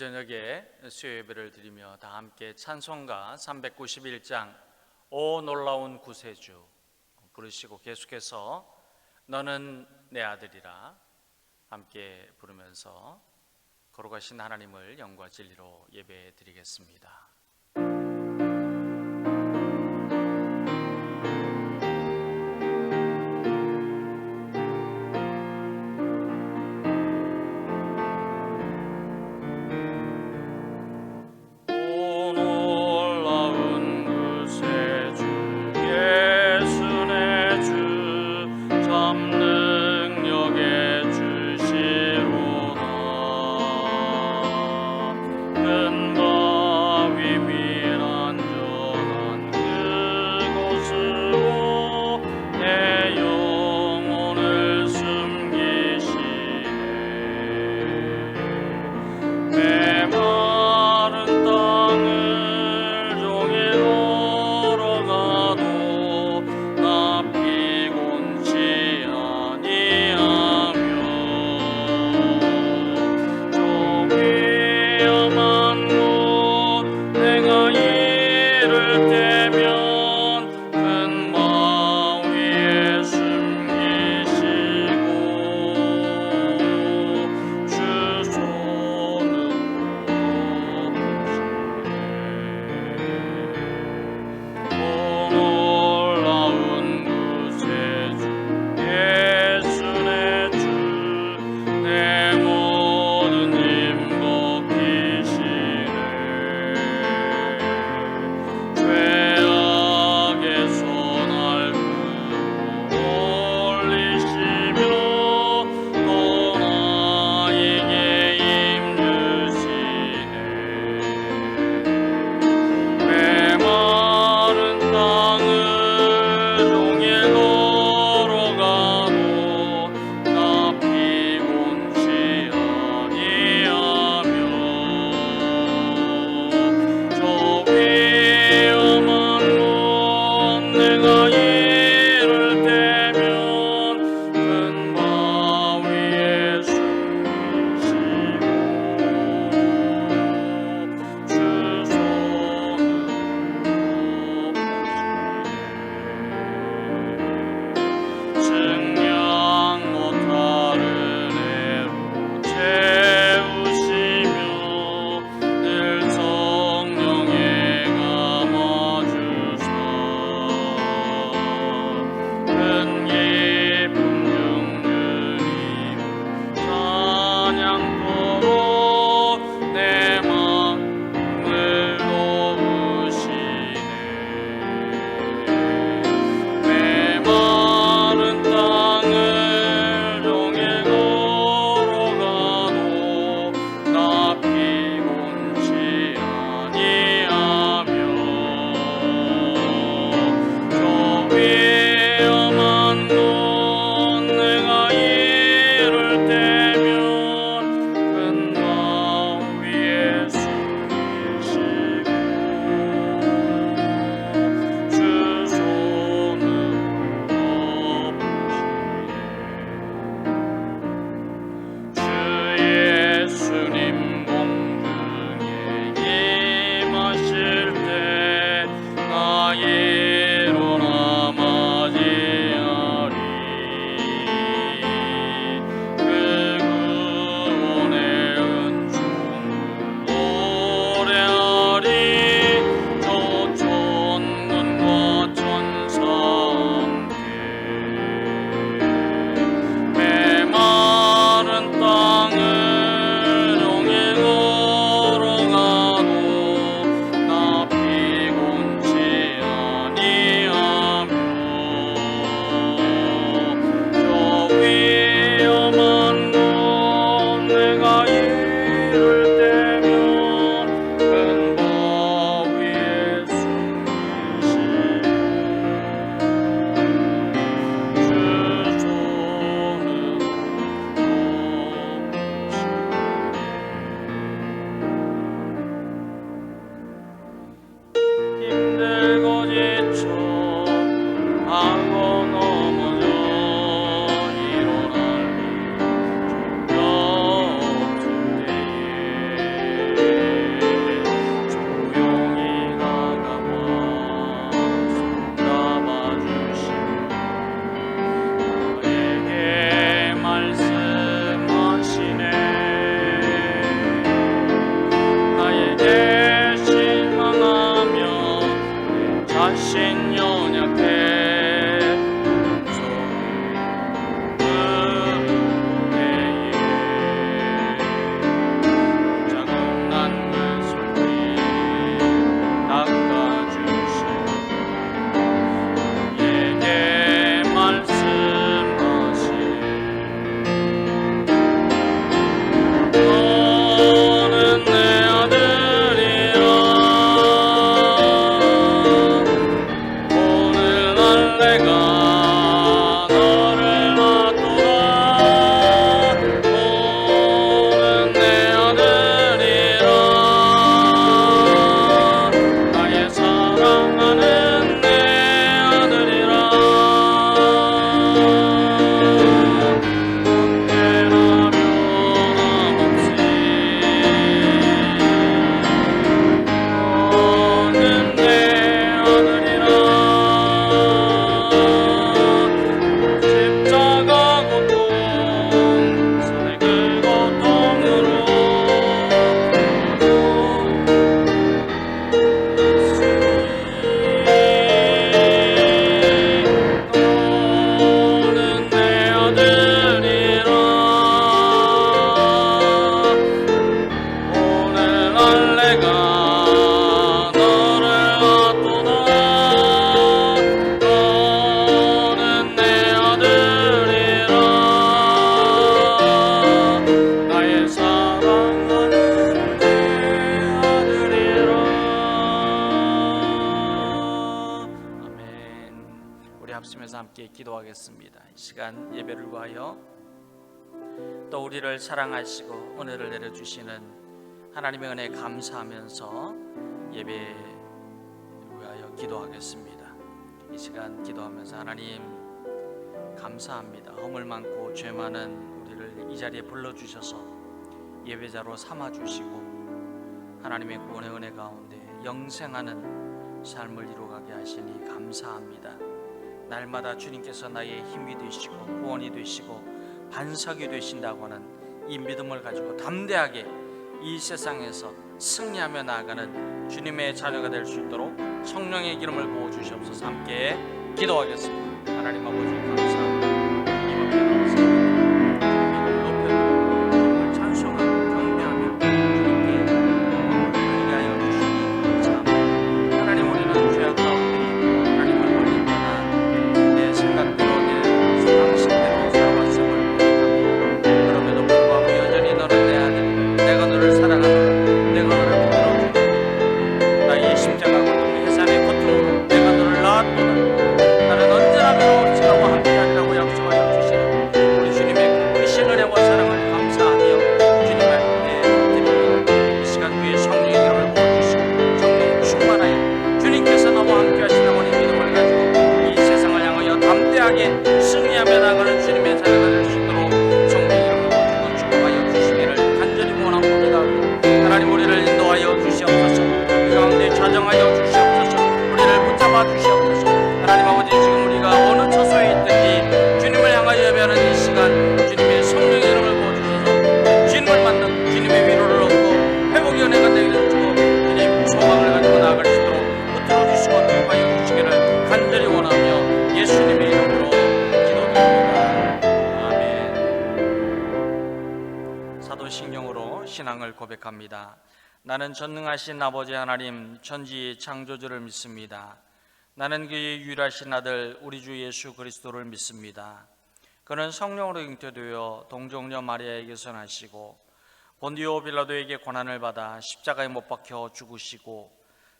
저녁에 수요 예배를 드리며 다 함께 찬송가 391장 오 놀라운 구세주 부르시고 계속해서 너는 내 아들이라 함께 부르면서 거룩하신 하나님을 영과 진리로 예배 드리겠습니다. 큰 바위 우리 합심해서 함께 기도하겠습니다. 이 시간 예배를 위하여 또 우리를 사랑하시고 은혜를 내려주시는 하나님의 은혜에 감사하면서 예배에 위하여 기도하겠습니다. 이 시간 기도하면서 하나님 감사합니다. 허물 많고 죄 많은 우리를 이 자리에 불러주셔서 예배자로 삼아주시고 하나님의 구원의 은혜 가운데 영생하는 삶을 이루어가게 하시니 감사합니다. 날마다 주님께서 나의 힘이 되시고 구원이 되시고 반석이 되신다고 하는 이 믿음을 가지고 담대하게 이 세상에서 승리하며 나아가는 주님의 자녀가 될 수 있도록 성령의 기름을 부어주시옵소서. 함께 기도하겠습니다. 하나님 아버지 감사합니다. 이 앞에 나와서 주님을 높여드리고 주님을 찬송하고 경배하며 주님께 영광을 돌리게 하여 주시니 감사합니다. 하나님 우리는 죄악 가운데 있고 하나님을 멀리 떠나 내 생각대로 내 방식대로 살아왔음을 고백합니다. 그럼에도 불구하고 여전히 너는 내 아들이고 내가 너를 사랑하노라. 내가 너를 붙들어주고 나의 십자가 고통 해산의 고통으로 내가 너를 낳았도다. 나는 언제나 변함없이 너와 함께하리라고 약속하여 주시는 우리 주님의 크신 은혜와 사랑을 감사하며 주님 앞에 드립니다. 이 시간 위에 성령의 기름을 부어주시고 성령 충만하여 주님께서 나와 함께하시는 우리 믿음을 가지고 이 세상을 향하여 담대하게 승리하며 나가는 주님의 자녀가 될 수 있도록 성령의 기름을 부어주고 축복하여 주시기를 간절히 원합니다. 하나님 우리를 인도하여 주시옵소서. 그 가운데 좌정하여 주시옵소서. 우리를 붙잡아 주시옵소서. 하나님 아버지 지금 우리가 어느 처소에 있든지 주님을 향하여 예배하는 이 시간 주님의 성령의 이름을 부어주셔서 주님을 만난 주님의 위로를 얻고 회복의 은혜가 내려주고 주님 소망을 가지고 나아갈 수 있도록 붙들어 주시고 축복하여 주시기를 간절히 원하며 예수님의 이름으로 기도드립니다. 아멘. 사도신경으로 신앙을 고백합니다. 나는 전능하신 아버지 하나님 천지의 창조주를 믿습니다. 나는 그의 유일하신 아들 우리 주 예수 그리스도를 믿습니다. 그는 성령으로 잉태되어 동정녀 마리아에게서 나시고 본디오 빌라도에게 고난을 받아 십자가에 못 박혀 죽으시고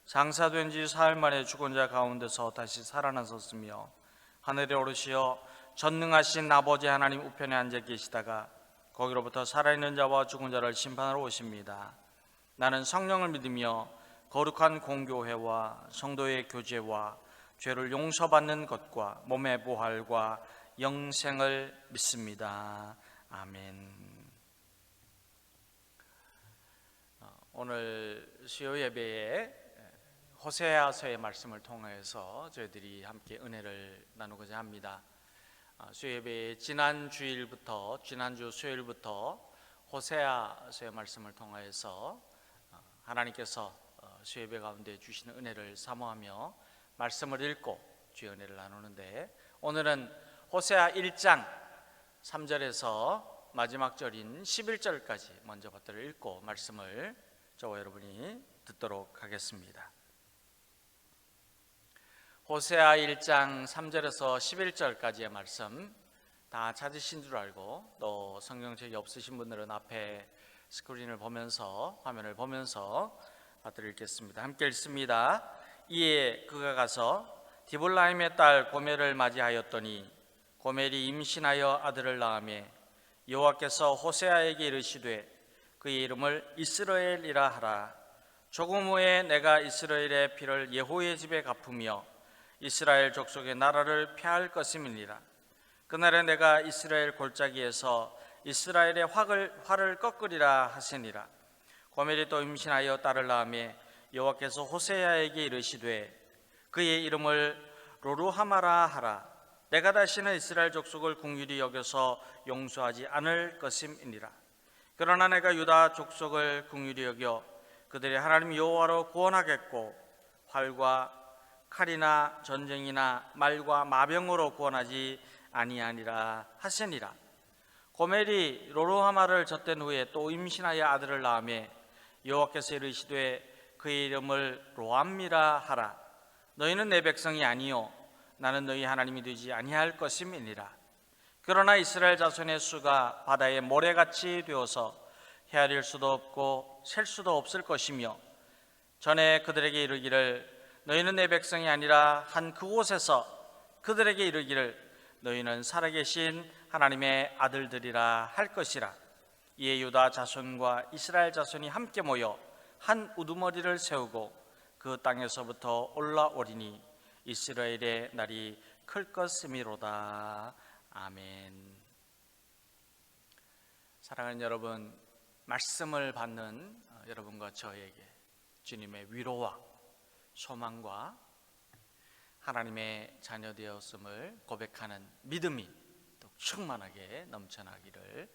장사된 지 사흘 만에 죽은 자 가운데서 다시 살아나셨으며 하늘에 오르시어 전능하신 아버지 하나님 우편에 앉아 계시다가 거기로부터 살아있는 자와 죽은 자를 심판하러 오십니다. 나는 성령을 믿으며 거룩한 공교회와 성도의 교제와 죄를 용서받는 것과 몸의 부활과 영생을 믿습니다. 아멘. 오늘 수요 예배에 호세아서의 말씀을 통해서 저희들이 함께 은혜를 나누고자 합니다. 수요 예배의 지난주 수요일부터 호세아서의 말씀을 통해서 하나님께서 수요 예배 가운데 주시는 은혜를 사모하며 말씀을 읽고 주의 은혜를 나누는데 오늘은 호세아 1장 3절에서 마지막 절인 11절까지 먼저 받들어 읽고 말씀을 저와 여러분이 듣도록 하겠습니다. 호세아 1장 3절에서 11절까지의 말씀 다 찾으신 줄 알고 또 성경책이 없으신 분들은 앞에 스크린을 보면서 화면을 보면서 받들어 읽겠습니다. 함께 읽습니다. 이에 그가 가서 디볼라임의 딸 고멜을 맞이하였더니 고멜이 임신하여 아들을 낳으며 여호와께서 호세아에게 이르시되 그의 이름을 이스라엘이라 하라. 조금 후에 내가 이스라엘의 피를 예호의 집에 갚으며 이스라엘 족속의 나라를 폐할 것임이니라. 그날에 내가 이스라엘 골짜기에서 이스라엘의 활을 꺾으리라 하시니라. 고멜이 또 임신하여 딸을 낳으며 여호와께서 호세아에게 이르시되 그의 이름을 로루하마라 하라. 내가 다시는 이스라엘 족속을 긍휼히 여겨서 용서하지 않을 것임이니라. 그러나 내가 유다 족속을 긍휼히 여겨 그들의 하나님 여호와로 구원하겠고 활과 칼이나 전쟁이나 말과 마병으로 구원하지 아니하니라 하시니라. 고멜이 로루하마를 젖된 후에 또 임신하여 아들을 낳으며 여호와께서 이르시되 그의 이름을 로암미라 하라. 너희는 내 백성이 아니요 나는 너희 하나님이 되지 아니할 것임이니라. 그러나 이스라엘 자손의 수가 바다의 모래같이 되어서 헤아릴 수도 없고 셀 수도 없을 것이며 전에 그들에게 이르기를 너희는 내 백성이 아니라 한 그곳에서 그들에게 이르기를 너희는 살아계신 하나님의 아들들이라 할 것이라. 이에 유다 자손과 이스라엘 자손이 함께 모여 한 우두머리를 세우고 그 땅에서부터 올라오리니 이스라엘의 날이 클 것이미로다. 아멘. 사랑하는 여러분, 말씀을 받는 여러분과 저에게 주님의 위로와 소망과 하나님의 자녀 되었음을 고백하는 믿음이 또 충만하게 넘쳐나기를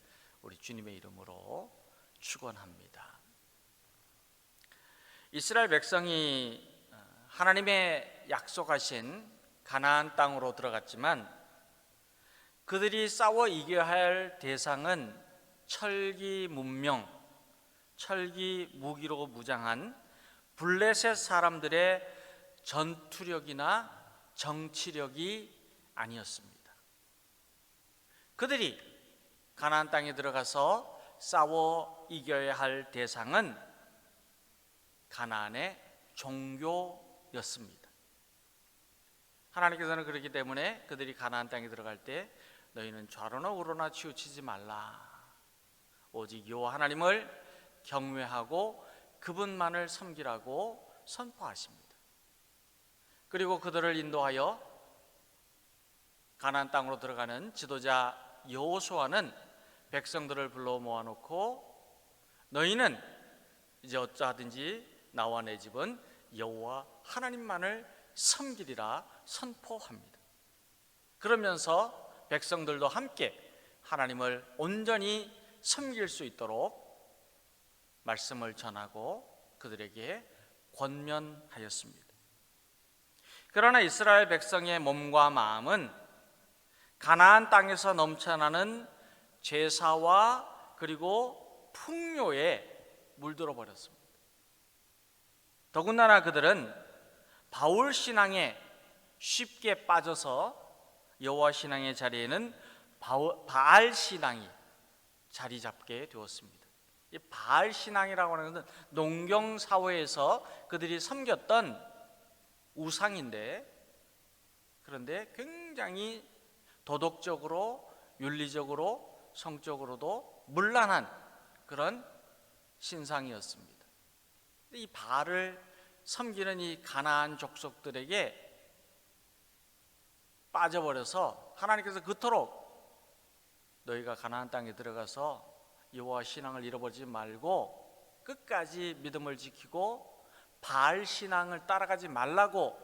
우리 주님의 이름으로 축원합니다. 이스라엘 백성이 하나님의 약속하신 가나안 땅으로 들어갔지만 그들이 싸워 이겨야 할 대상은 철기 문명, 철기 무기로 무장한 블레셋 사람들의 전투력이나 정치력이 아니었습니다. 그들이 가나안 땅에 들어가서 싸워 이겨야 할 대상은 가나안의 종교였습니다. 하나님께서는 그렇기 때문에 그들이 가나안 땅에 들어갈 때 너희는 좌로나 우로나 치우치지 말라. 오직 여호와 하나님을 경외하고 그분만을 섬기라고 선포하십니다. 그리고 그들을 인도하여 가나안 땅으로 들어가는 지도자 여호수아는 백성들을 불러 모아놓고 너희는 이제 어찌하든지 나와 내 집은 여호와 하나님만을 섬기리라 선포합니다. 그러면서 백성들도 함께 하나님을 온전히 섬길 수 있도록 말씀을 전하고 그들에게 권면하였습니다. 그러나 이스라엘 백성의 몸과 마음은 가나안 땅에서 넘쳐나는 제사와 그리고 풍요에 물들어 버렸습니다. 더군다나 그들은 바울 신앙에 쉽게 빠져서 여호와 신앙의 자리에는 바알 신앙이 자리 잡게 되었습니다. 이 바알 신앙이라고 하는 것은 농경 사회에서 그들이 섬겼던 우상인데, 그런데 굉장히 도덕적으로, 윤리적으로, 성적으로도 문란한 그런 신상이었습니다. 이 바알을 섬기는 이 가나안 족속들에게 빠져버려서 하나님께서 그토록 너희가 가나안 땅에 들어가서 여호와 신앙을 잃어버리지 말고 끝까지 믿음을 지키고 바알 신앙을 따라가지 말라고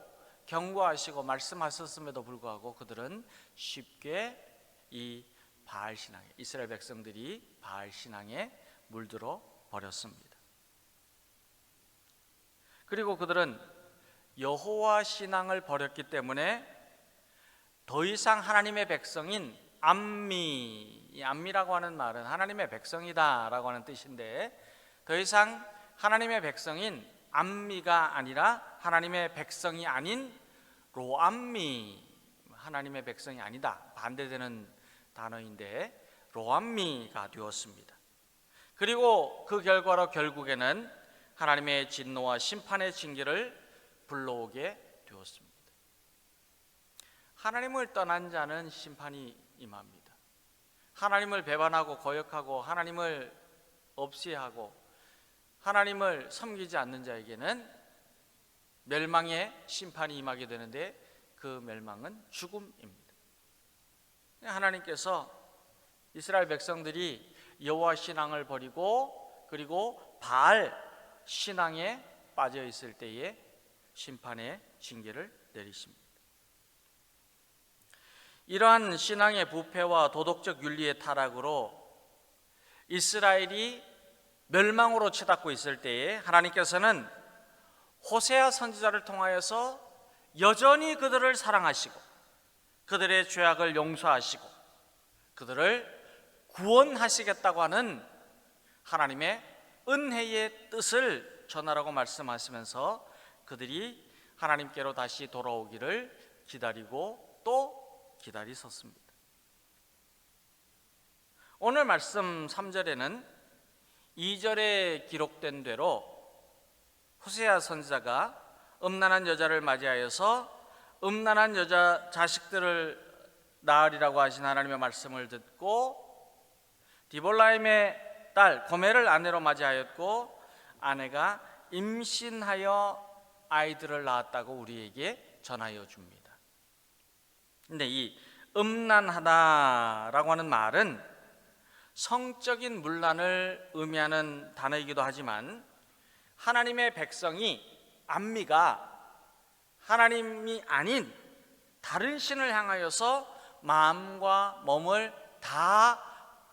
경고하시고 말씀하셨음에도 불구하고 그들은 쉽게 이 바알 신앙에, 이스라엘 백성들이 바알 신앙에 물들어 버렸습니다. 그리고 그들은 여호와 신앙을 버렸기 때문에 더 이상 하나님의 백성인 암미, 이 암미라고 하는 말은 하나님의 백성이다 라고 하는 뜻인데, 더 이상 하나님의 백성인 암미가 아니라 하나님의 백성이 아닌 로암미, 하나님의 백성이 아니다, 반대되는 단어인데 로암미가 되었습니다. 그리고 그 결과로 결국에는 하나님의 진노와 심판의 징계를 불러오게 되었습니다. 하나님을 떠난 자는 심판이 임합니다. 하나님을 배반하고 거역하고 하나님을 없이하고 하나님을 섬기지 않는 자에게는 멸망의 심판이 임하게 되는데 그 멸망은 죽음입니다. 하나님께서 이스라엘 백성들이 여호와 신앙을 버리고 그리고 바알 신앙에 빠져 있을 때에 심판의 징계를 내리십니다. 이러한 신앙의 부패와 도덕적 윤리의 타락으로 이스라엘이 멸망으로 치닫고 있을 때에 하나님께서는 호세아 선지자를 통하여서 여전히 그들을 사랑하시고 그들의 죄악을 용서하시고 그들을 구원하시겠다고 하는 하나님의 은혜의 뜻을 전하라고 말씀하시면서 그들이 하나님께로 다시 돌아오기를 기다리고 또 기다리셨습니다. 오늘 말씀 3절에는 2절에 기록된 대로 호세아 선지자가 음란한 여자를 맞이하여서 음란한 여자 자식들을 낳으리라고 하신 하나님의 말씀을 듣고 디볼라임의 딸 고멜을 아내로 맞이하였고 아내가 임신하여 아이들을 낳았다고 우리에게 전하여 줍니다. 근데 이 음란하다라고 하는 말은 성적인 문란을 의미하는 단어이기도 하지만 하나님의 백성이 암미가 하나님이 아닌 다른 신을 향하여서 마음과 몸을 다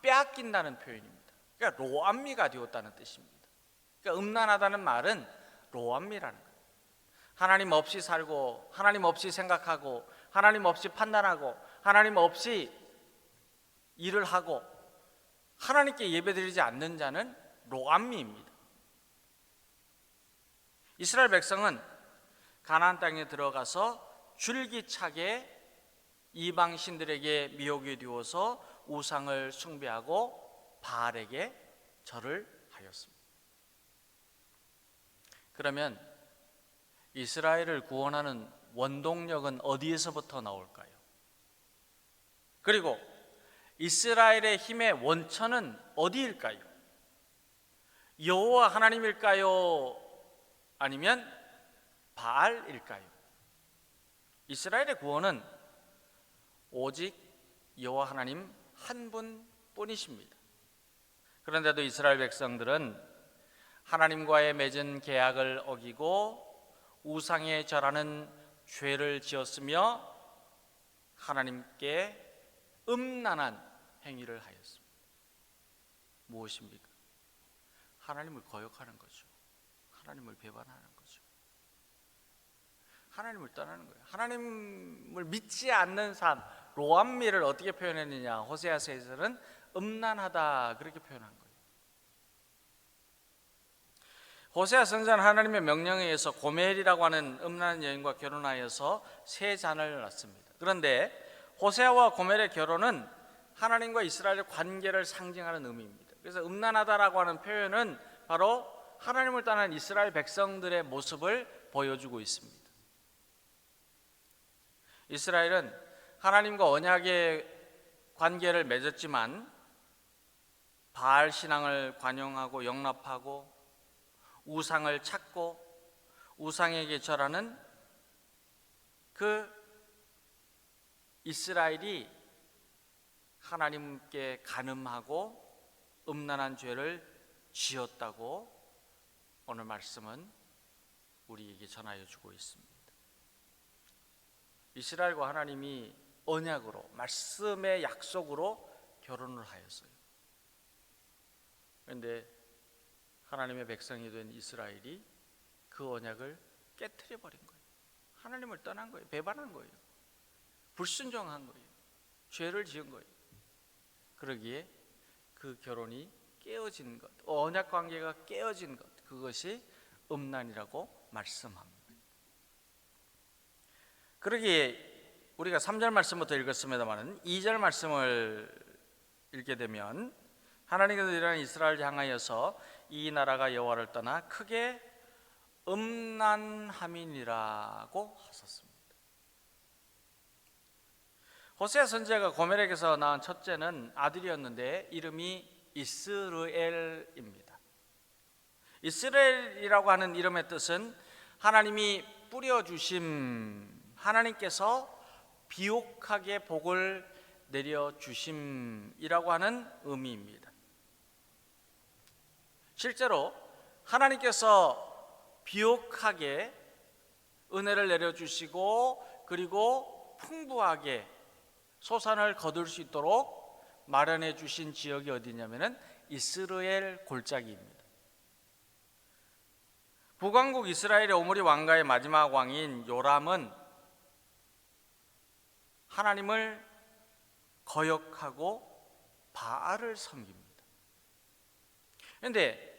빼앗긴다는 표현입니다. 그러니까 로암미가 되었다는 뜻입니다. 그러니까 음란하다는 말은 로암미라는 거예요. 하나님 없이 살고 하나님 없이 생각하고 하나님 없이 판단하고 하나님 없이 일을 하고 하나님께 예배드리지 않는 자는 로암미입니다. 이스라엘 백성은 가나안 땅에 들어가서 줄기차게 이방 신들에게 미혹이 되어서 우상을 숭배하고 바알에게 절을 하였습니다. 그러면 이스라엘을 구원하는 원동력은 어디에서부터 나올까요? 그리고 이스라엘의 힘의 원천은 어디일까요? 여호와 하나님일까요? 아니면 바알일까요? 이스라엘의 구원은 오직 여호와 하나님 한 분뿐이십니다. 그런데도 이스라엘 백성들은 하나님과의 맺은 계약을 어기고 우상에 절하는 죄를 지었으며 하나님께 음란한 행위를 하였습니다. 무엇입니까? 하나님을 거역하는 거죠. 하나님을 배반하는 거죠. 하나님을 떠나는 거예요. 하나님을 믿지 않는 삶, 로암미를 어떻게 표현했느냐? 호세아서에서는 음란하다 그렇게 표현한 거예요. 호세아 선지자는 하나님의 명령에 의해서 고멜이라고 하는 음란한 여인과 결혼하여서 세 자녀를 낳습니다. 그런데 호세아와 고멜의 결혼은 하나님과 이스라엘의 관계를 상징하는 의미입니다. 그래서 음란하다라고 하는 표현은 바로 하나님을 떠난 이스라엘 백성들의 모습을 보여주고 있습니다. 이스라엘은 하나님과 언약의 관계를 맺었지만 바알 신앙을 관용하고 영납하고 우상을 찾고 우상에게 절하는 그 이스라엘이 하나님께 간음하고 음란한 죄를 지었다고 오늘 말씀은 우리에게 전하여 주고 있습니다. 이스라엘과 하나님이 언약으로 말씀의 약속으로 결혼을 하였어요. 그런데 하나님의 백성이 된 이스라엘이 그 언약을 깨트려 버린 거예요. 하나님을 떠난 거예요. 배반한 거예요. 불순종한 거예요. 죄를 지은 거예요. 그러기에 그 결혼이 깨어진 것, 언약 관계가 깨어진 것, 그것이 음란이라고 말씀합니다. 그러기에 우리가 3절 말씀부터 읽었습니다만 2절 말씀을 읽게 되면 하나님께서 이러한 이스라엘을 향하여서 이 나라가 여호와를 떠나 크게 음란함이니라고 하셨습니다. 호세아 선지자가 고멜에게서 낳은 첫째는 아들이었는데 이름이 이스르엘입니다. 이스라엘이라고 하는 이름의 뜻은 하나님이 뿌려주심, 하나님께서 비옥하게 복을 내려주심이라고 하는 의미입니다. 실제로 하나님께서 비옥하게 은혜를 내려주시고 그리고 풍부하게 소산을 거둘 수 있도록 마련해 주신 지역이 어디냐면은 이스라엘 골짜기입니다. 북왕국 이스라엘의 오므리 왕가의 마지막 왕인 요람은 하나님을 거역하고 바알을 섬깁니다. 그런데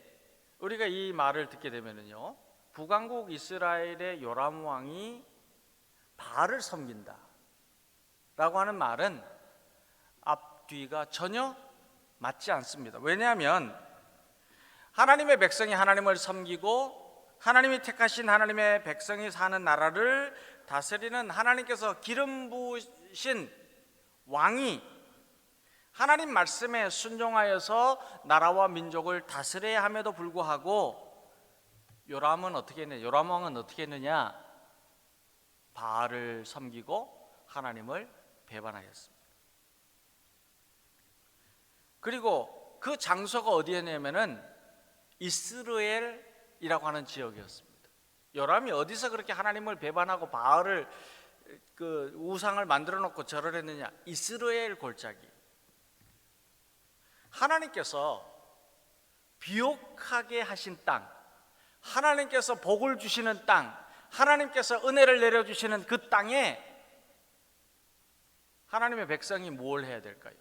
우리가 이 말을 듣게 되면요, 북왕국 이스라엘의 요람 왕이 바알을 섬긴다 라고 하는 말은 앞뒤가 전혀 맞지 않습니다. 왜냐하면 하나님의 백성이 하나님을 섬기고 하나님이 택하신 하나님의 백성이 사는 나라를 다스리는 하나님께서 기름 부으신 왕이 하나님 말씀에 순종하여서 나라와 민족을 다스려야 함에도 불구하고 요람 왕은 어떻게 했느냐? 바알을 섬기고 하나님을 배반하였습니다. 그리고 그 장소가 어디였냐면은 이스라엘이라고 하는 지역이었습니다. 요람이 어디서 그렇게 하나님을 배반하고 바알을 그 우상을 만들어 놓고 절을 했느냐? 이스라엘 골짜기. 하나님께서 비옥하게 하신 땅, 하나님께서 복을 주시는 땅, 하나님께서 은혜를 내려주시는 그 땅에 하나님의 백성이 뭘 해야 될까요?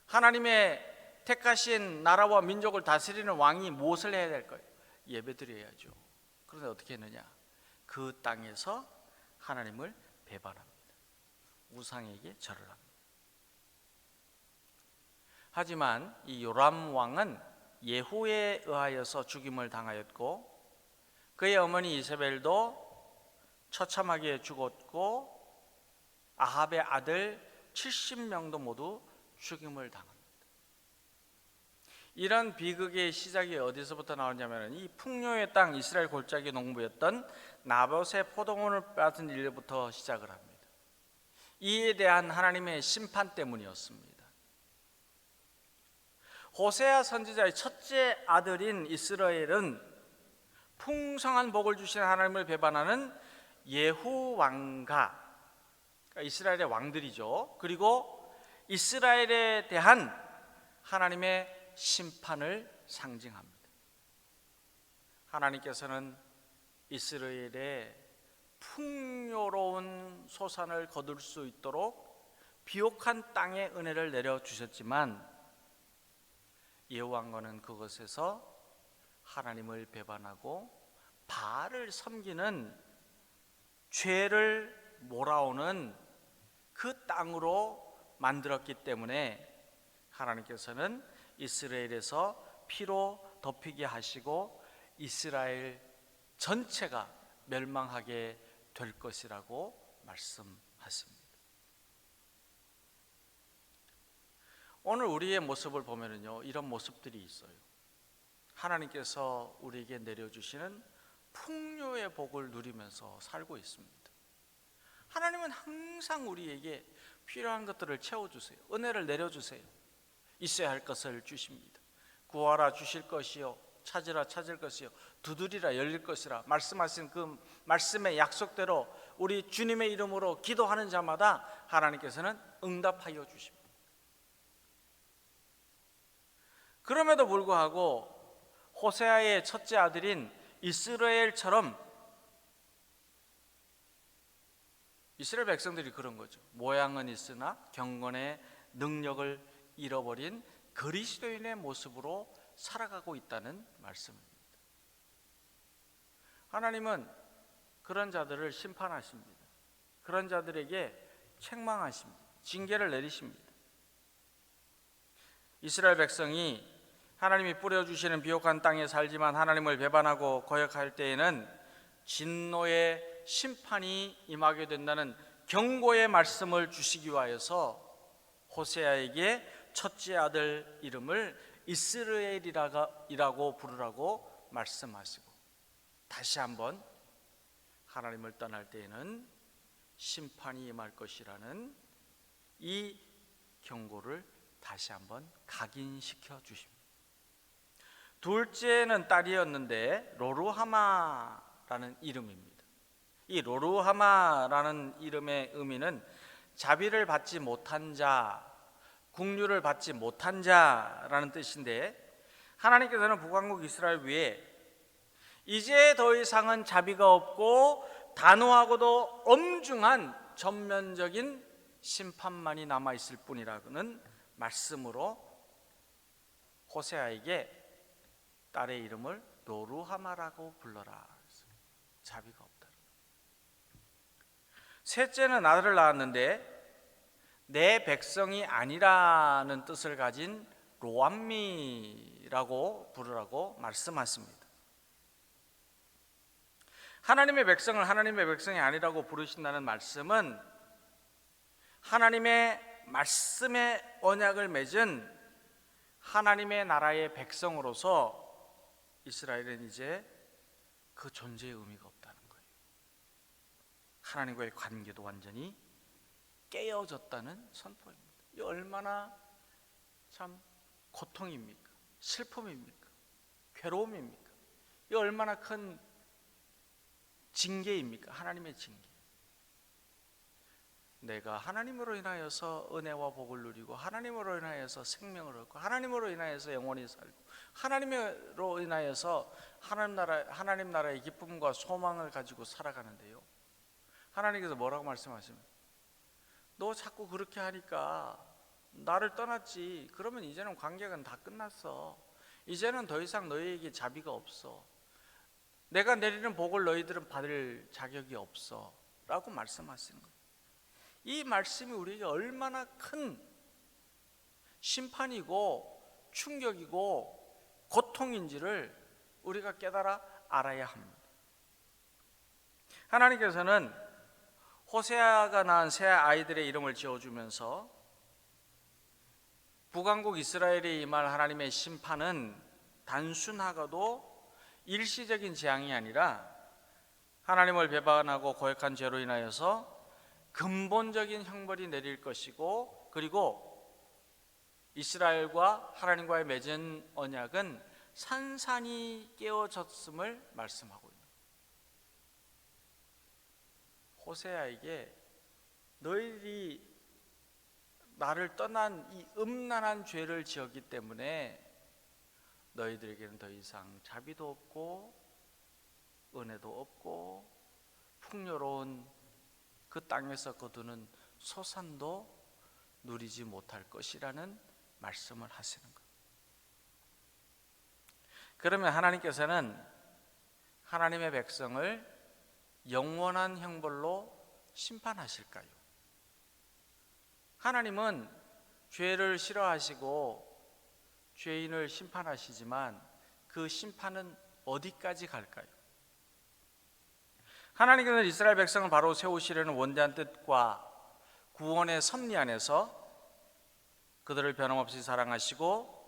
하나님의 택하신 나라와 민족을 다스리는 왕이 무엇을 해야 될까요? 예배드려야죠. 그런데 어떻게 했느냐? 그 땅에서 하나님을 배반합니다. 우상에게 절을 합니다. 하지만 이 요람 왕은 예후에 의하여서 죽임을 당하였고 그의 어머니 이세벨도 처참하게 죽었고 아합의 아들 70명도 모두 죽임을 당합니다. 이런 비극의 시작이 어디서부터 나오냐면 이 풍요의 땅 이스라엘 골짜기 농부였던 나봇의 포도원을 빼앗은 일부터 시작을 합니다. 이에 대한 하나님의 심판 때문이었습니다. 호세아 선지자의 첫째 아들인 이스라엘은 풍성한 복을 주시는 하나님을 배반하는 예후 왕과 그러니까 이스라엘의 왕들이죠. 그리고 이스라엘에 대한 하나님의 심판을 상징합니다. 하나님께서는 이스라엘의 풍요로운 소산을 거둘 수 있도록 비옥한 땅에 은혜를 내려주셨지만 예후 왕과는 그것에서 하나님을 배반하고 바알을 섬기는 죄를 몰아오는 그 땅으로 만들었기 때문에 하나님께서는 이스라엘에서 피로 덮이게 하시고 이스라엘 전체가 멸망하게 될 것이라고 말씀하십니다. 오늘 우리의 모습을 보면요, 이런 모습들이 있어요. 하나님께서 우리에게 내려주시는 풍요의 복을 누리면서 살고 있습니다. 하나님은 항상 우리에게 필요한 것들을 채워주세요. 은혜를 내려주세요. 있어야 할 것을 주십니다. 구하라 주실 것이요, 찾으라 찾을 것이요, 두드리라 열릴 것이라 말씀하신 그 말씀의 약속대로 우리 주님의 이름으로 기도하는 자마다 하나님께서는 응답하여 주십니다. 그럼에도 불구하고 호세아의 첫째 아들인 이스라엘처럼 이스라엘 백성들이 그런 거죠. 모양은 있으나 경건의 능력을 잃어버린 그리스도인의 모습으로 살아가고 있다는 말씀입니다. 하나님은 그런 자들을 심판하십니다. 그런 자들에게 책망하십니다. 징계를 내리십니다. 이스라엘 백성이 하나님이 뿌려주시는 비옥한 땅에 살지만 하나님을 배반하고 거역할 때에는 진노의 심판이 임하게 된다는 경고의 말씀을 주시기 위하여서 호세아에게 첫째 아들 이름을 이스라엘이라고 부르라고 말씀하시고 다시 한번 하나님을 떠날 때에는 심판이 임할 것이라는 이 경고를 다시 한번 각인시켜 주십니다. 둘째는 딸이었는데 로루하마라는 이름입니다. 이 로루하마라는 이름의 의미는 자비를 받지 못한 자, 국류를 받지 못한 자라는 뜻인데 하나님께서는 북왕국 이스라엘 위에 이제 더 이상은 자비가 없고 단호하고도 엄중한 전면적인 심판만이 남아있을 뿐이라는 말씀으로 호세아에게 딸의 이름을 로루하마라고 불러라. 자비가 없다. 셋째는 아들을 낳았는데 내 백성이 아니라는 뜻을 가진 로암미라고 부르라고 말씀하십니다. 하나님의 백성을 하나님의 백성이 아니라고 부르신다는 말씀은 하나님의 말씀의 언약을 맺은 하나님의 나라의 백성으로서 이스라엘은 이제 그 존재의 의미가 없다는 거예요. 하나님과의 관계도 완전히 깨어졌다는 선포입니다. 이 얼마나 참 고통입니까? 슬픔입니까? 괴로움입니까? 이 얼마나 큰 징계입니까? 하나님의 징계. 내가 하나님으로 인하여서 은혜와 복을 누리고 하나님으로 인하여서 생명을 얻고 하나님으로 인하여서 영원히 살고 하나님으로 인하여서 하나님 나라의 기쁨과 소망을 가지고 살아가는데요, 하나님께서 뭐라고 말씀하십니까? 너 자꾸 그렇게 하니까 나를 떠났지. 그러면 이제는 관계가 다 끝났어. 이제는 더 이상 너희에게 자비가 없어. 내가 내리는 복을 너희들은 받을 자격이 없어 라고 말씀하시는 거예요. 이 말씀이 우리에게 얼마나 큰 심판이고 충격이고 고통인지를 우리가 깨달아 알아야 합니다. 하나님께서는 호세아가 낳은 새 아이들의 이름을 지어주면서 북왕국 이스라엘에 임할 하나님의 심판은 단순하고도 일시적인 재앙이 아니라 하나님을 배반하고 거역한 죄로 인하여서 근본적인 형벌이 내릴 것이고, 그리고 이스라엘과 하나님과의 맺은 언약은 산산이 깨어졌음을 말씀하고 있는 거예요. 호세아에게 너희들이 나를 떠난 이 음란한 죄를 지었기 때문에 너희들에게는 더 이상 자비도 없고 은혜도 없고 풍요로운 그 땅에서 거두는 소산도 누리지 못할 것이라는 말씀을 하시는 거예요. 그러면 하나님께서는 하나님의 백성을 영원한 형벌로 심판하실까요? 하나님은 죄를 싫어하시고 죄인을 심판하시지만 그 심판은 어디까지 갈까요? 하나님께서는 이스라엘 백성을 바로 세우시려는 원대한 뜻과 구원의 섭리 안에서 그들을 변함없이 사랑하시고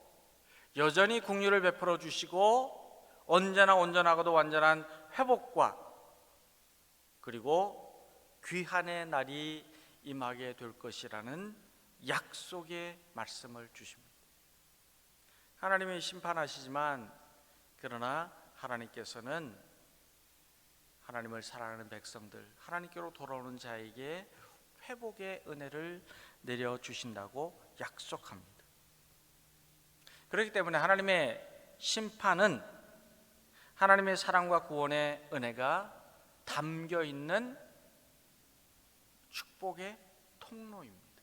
여전히 긍휼을 베풀어 주시고 언제나 온전하고도 완전한 회복과 그리고 귀한의 날이 임하게 될 것이라는 약속의 말씀을 주십니다. 하나님이 심판하시지만 그러나 하나님께서는 하나님을 사랑하는 백성들, 하나님께로 돌아오는 자에게 회복의 은혜를 내려주신다고 약속합니다. 그렇기 때문에 하나님의 심판은 하나님의 사랑과 구원의 은혜가 담겨있는 축복의 통로입니다.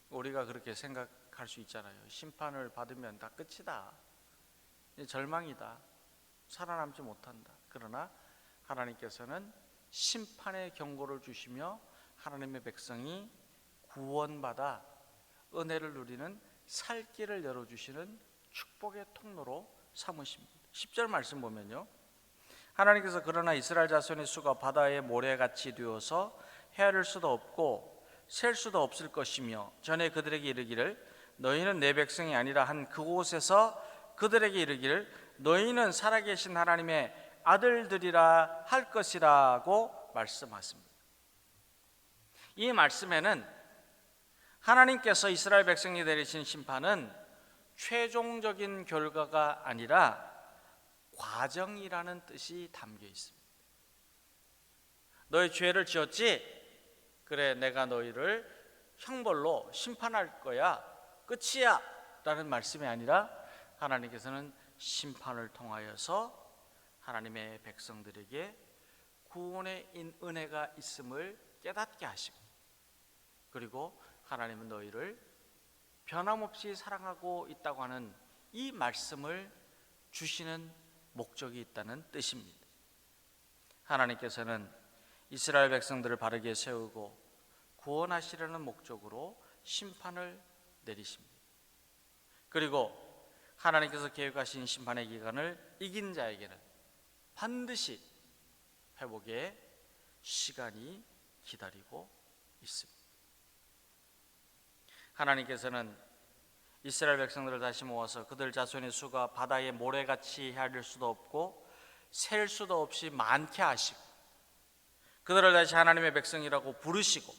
우리가 그렇게 생각할 수 있잖아요. 심판을 받으면 다 끝이다, 절망이다, 살아남지 못한다. 그러나 하나님께서는 심판의 경고를 주시며 하나님의 백성이 구원받아 은혜를 누리는 살 길을 열어주시는 축복의 통로로 삼으십니다. 10절 말씀 보면요, 하나님께서 그러나 이스라엘 자손의 수가 바다의 모래같이 되어서 헤아릴 수도 없고 셀 수도 없을 것이며 전에 그들에게 이르기를 너희는 내 백성이 아니라 한 그곳에서 그들에게 이르기를 너희는 살아계신 하나님의 아들들이라 할 것이라고 말씀하십니다. 이 말씀에는 하나님께서 이스라엘 백성이 내리신 심판은 최종적인 결과가 아니라 과정이라는 뜻이 담겨 있습니다. 너희 죄를 지었지? 그래, 내가 너희를 형벌로 심판할 거야, 끝이야 라는 말씀이 아니라 하나님께서는 심판을 통하여서 하나님의 백성들에게 구원의 은혜가 있음을 깨닫게 하시고, 그리고 하나님은 너희를 변함없이 사랑하고 있다고 하는 이 말씀을 주시는 목적이 있다는 뜻입니다. 하나님께서는 이스라엘 백성들을 바르게 세우고 구원하시려는 목적으로 심판을 내리십니다. 그리고 하나님께서 계획하신 심판의 기간을 이긴 자에게는 반드시 회복의 시간이 기다리고 있습니다. 하나님께서는 이스라엘 백성들을 다시 모아서 그들 자손의 수가 바다의 모래같이 헤아릴 수도 없고 셀 수도 없이 많게 하시고 그들을 다시 하나님의 백성이라고 부르시고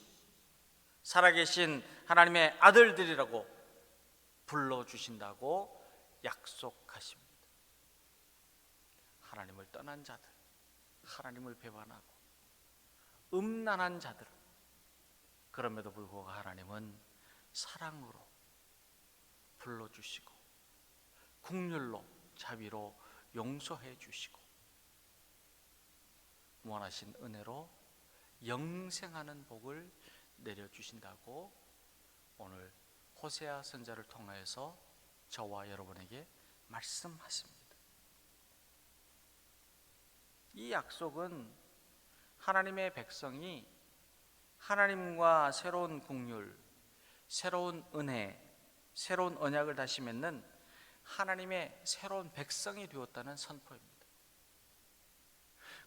살아계신 하나님의 아들들이라고 불러주신다고 약속하십니다. 하나님을 떠난 자들, 하나님을 배반하고 음란한 자들, 그럼에도 불구하고 하나님은 사랑으로 불러주시고 긍휼로 자비로 용서해 주시고 무한하신 은혜로 영생하는 복을 내려주신다고 오늘 호세아 선지자를 통하여서 저와 여러분에게 말씀하십니다. 이 약속은 하나님의 백성이 하나님과 새로운 긍휼, 새로운 은혜, 새로운 언약을 다시 맺는 하나님의 새로운 백성이 되었다는 선포입니다.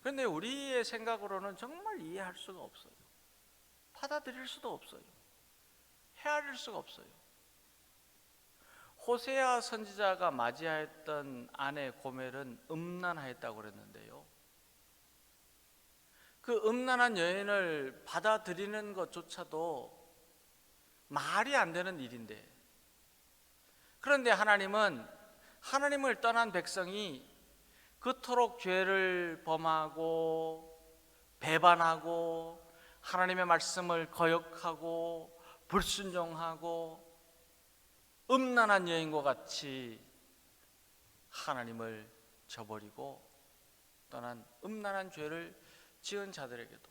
그런데 우리의 생각으로는 정말 이해할 수가 없어요. 받아들일 수도 없어요. 헤아릴 수가 없어요. 호세아 선지자가 맞이하였던 아내 고멜은 음란하였다고 그랬는데요, 그 음란한 여인을 받아들이는 것조차도 말이 안 되는 일인데, 그런데 하나님은 하나님을 떠난 백성이 그토록 죄를 범하고 배반하고 하나님의 말씀을 거역하고 불순종하고 음란한 여인과 같이 하나님을 저버리고 떠난 음란한 죄를 지은 자들에게도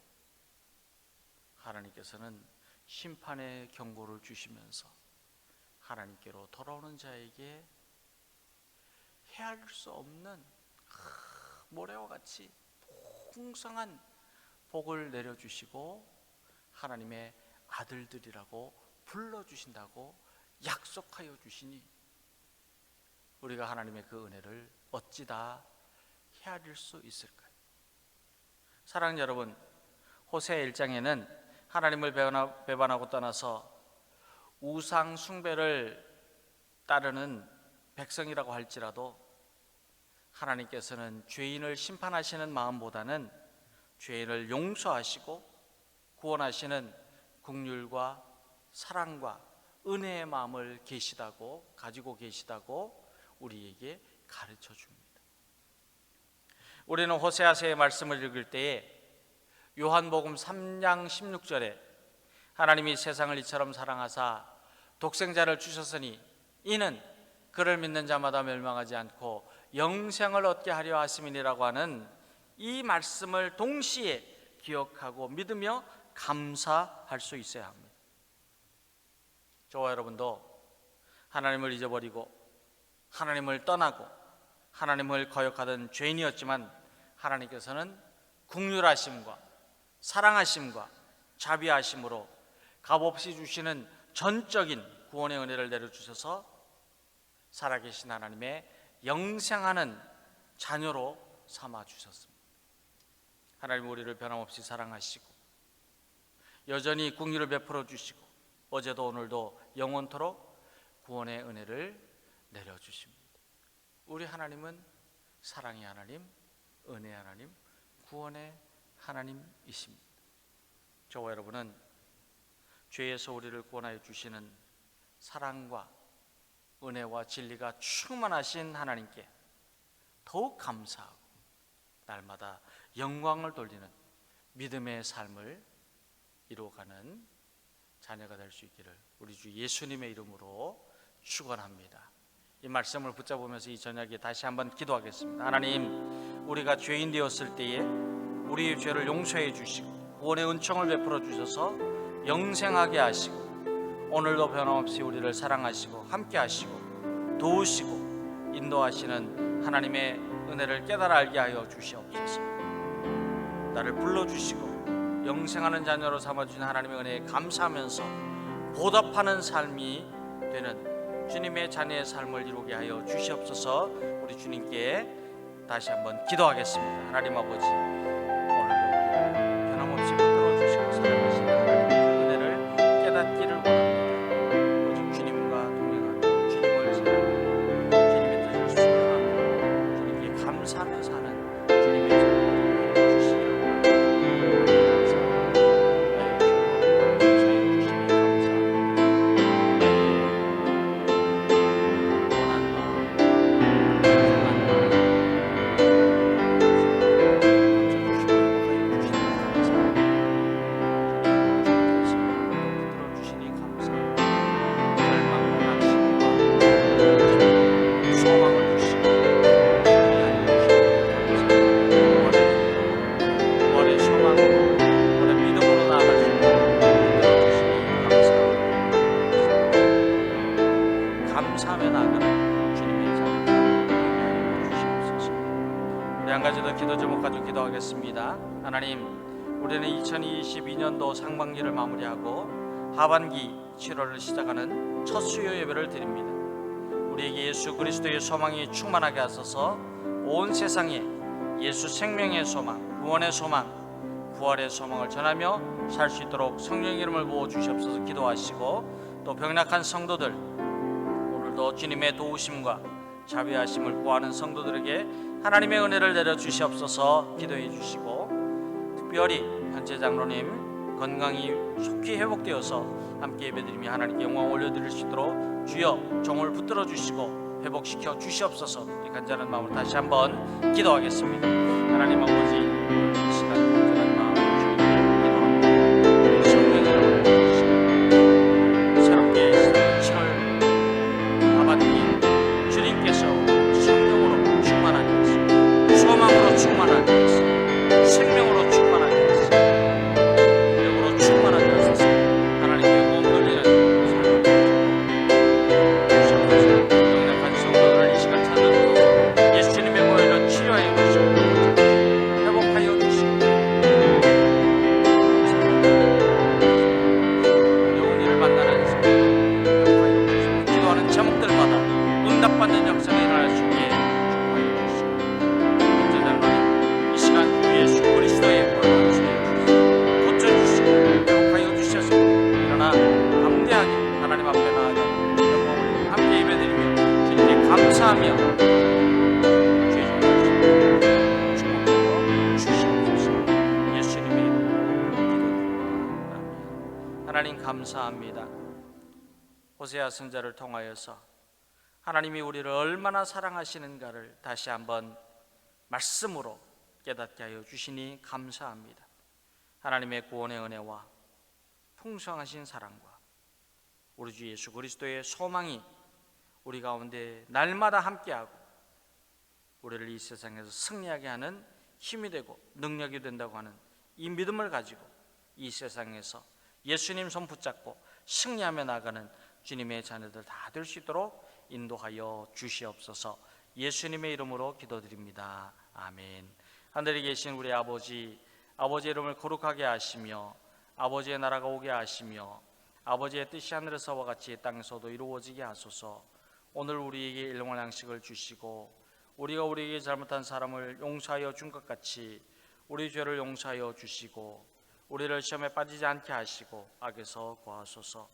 하나님께서는 심판의 경고를 주시면서 하나님께로 돌아오는 자에게 헤아릴 수 없는 모래와 같이 풍성한 복을 내려주시고 하나님의 아들들이라고 불러주신다고 약속하여 주시니 우리가 하나님의 그 은혜를 어찌 다 헤아릴 수 있을까요? 사랑하는 여러분, 호세아 1장에는 하나님을 배반하고 떠나서 우상 숭배를 따르는 백성이라고 할지라도 하나님께서는 죄인을 심판하시는 마음보다는 죄인을 용서하시고 구원하시는 긍휼과 사랑과 은혜의 마음을 가지고 계시다고 우리에게 가르쳐 줍니다. 우리는 호세아서의 말씀을 읽을 때에 요한복음 3장 16절에 하나님이 세상을 이처럼 사랑하사 독생자를 주셨으니 이는 그를 믿는 자마다 멸망하지 않고 영생을 얻게 하려 하심이니라고 하는 이 말씀을 동시에 기억하고 믿으며 감사할 수 있어야 합니다. 저와 여러분도 하나님을 잊어버리고 하나님을 떠나고 하나님을 거역하던 죄인이었지만 하나님께서는 긍휼하심과 사랑하심과 자비하심으로 값없이 주시는 전적인 구원의 은혜를 내려주셔서 살아계신 하나님의 영생하는 자녀로 삼아주셨습니다. 하나님 우리를 변함없이 사랑하시고 여전히 긍휼을 베풀어 주시고 어제도 오늘도 영원토록 구원의 은혜를 내려주십니다. 우리 하나님은 사랑의 하나님, 은혜의 하나님, 구원의 하나님이십니다. 저와 여러분은 죄에서 우리를 구원하여 주시는 사랑과 은혜와 진리가 충만하신 하나님께 더욱 감사하고 날마다 영광을 돌리는 믿음의 삶을 이루어가는 자녀가 될 수 있기를 우리 주 예수님의 이름으로 축원합니다. 이 말씀을 붙잡으면서 이 저녁에 다시 한번 기도하겠습니다. 하나님, 우리가 죄인 되었을 때에 우리의 죄를 용서해 주시고 구원의 은총을 베풀어 주셔서 영생하게 하시고 오늘도 변함없이 우리를 사랑하시고 함께 하시고 도우시고 인도하시는 하나님의 은혜를 깨달아 알게 하여 주시옵소서. 나를 불러주시고 영생하는 자녀로 삼아주신 하나님의 은혜에 감사하면서 보답하는 삶이 되는 주님의 자녀의 삶을 이루게 하여 주시옵소서. 우리 주님께 다시 한번 기도하겠습니다. 하나님 아버지, 오늘도 한 가지 더 기도 제목 가지고 기도하겠습니다. 하나님, 우리는 2022년도 상반기를 마무리하고 하반기 7월을 시작하는 첫 수요 예배를 드립니다. 우리에게 예수 그리스도의 소망이 충만하게 하소서. 온 세상에 예수 생명의 소망, 구원의 소망, 부활의 소망을 전하며 살 수 있도록 성령의 이름을 부어 주시옵소서. 기도하시고 또 병약한 성도들, 오늘도 주님의 도우심과 자비하심을 구하는 성도들에게 하나님의 은혜를 내려 주시옵소서. 기도해 주시고 특별히 현재 장로님 건강이 속히 회복되어서 함께 예배드리며 하나님께 영광 올려드릴 수 있도록 주여 종을 붙들어 주시고 회복시켜 주시옵소서. 간절한 마음으로 다시 한번 기도하겠습니다. 하나님 아버지, 이 시간 간절한 마음으로 주님께 기도합니다. 성령의 이름으로 새롭게 시작한 7월 하반기 주님께서 성령으로 충만하게 하시고 소망으로 충만하게 하시고 생명으로 충만하게 하시고 능력으로 충만하게 하셔서 하나님께 영광 돌리는 삶을 주시옵소서. 영락한 성도들을 이 시간 찾아주셔서 예수님의 보혈로 치료하여 주시고 회복하여 주시고 어려운 일을 만나는 성도들 회복하여 주시고 기도하는 제목들마다 응답받는 역사가 일어날 수 있게 축복하여 주시고 현재 장로님 이 시간 주 예수 그리스도의 보혈로 치료해 주시고 고쳐주시고 회복하여 주셔서 일어나 담대하게 하나님 앞에 나아가 영광을 함께 예배드리며 주님께 감사하며 주의 종을 축복하여 주시옵소서. 예수님의 이름으로 기도드립니다. 아멘. 하나님 감사합니다. 호세아 선지자를 통하여서 하나님이 우리를 얼마나 사랑하시는가를 다시 한번 말씀으로 깨닫게 하여 주시니 감사합니다. 하나님의 구원의 은혜와 풍성하신 사랑과 우리 주 예수 그리스도의 소망이 우리 가운데 날마다 함께하고 우리를 이 세상에서 승리하게 하는 힘이 되고 능력이 된다고 하는 이 믿음을 가지고 이 세상에서 예수님 손 붙잡고 승리하며 나가는 주님의 자녀들 다 될 수 있도록 인도하여 주시옵소서. 예수님의 이름으로 기도드립니다. 아멘. 하늘에 계신 우리 아버지, 아버지의 이름을 거룩하게 하시며 아버지의 나라가 오게 하시며 아버지의 뜻이 하늘에서와 같이 땅에서도 이루어지게 하소서. 오늘 우리에게 일용할 양식을 주시고 우리가 우리에게 잘못한 사람을 용서하여 준 것 같이 우리 죄를 용서하여 주시고 우리를 시험에 빠지지 않게 하시고 악에서 구하소서.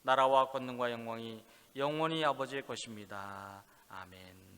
나라와 권능과 영광이 영원히 아버지의 것입니다. 아멘.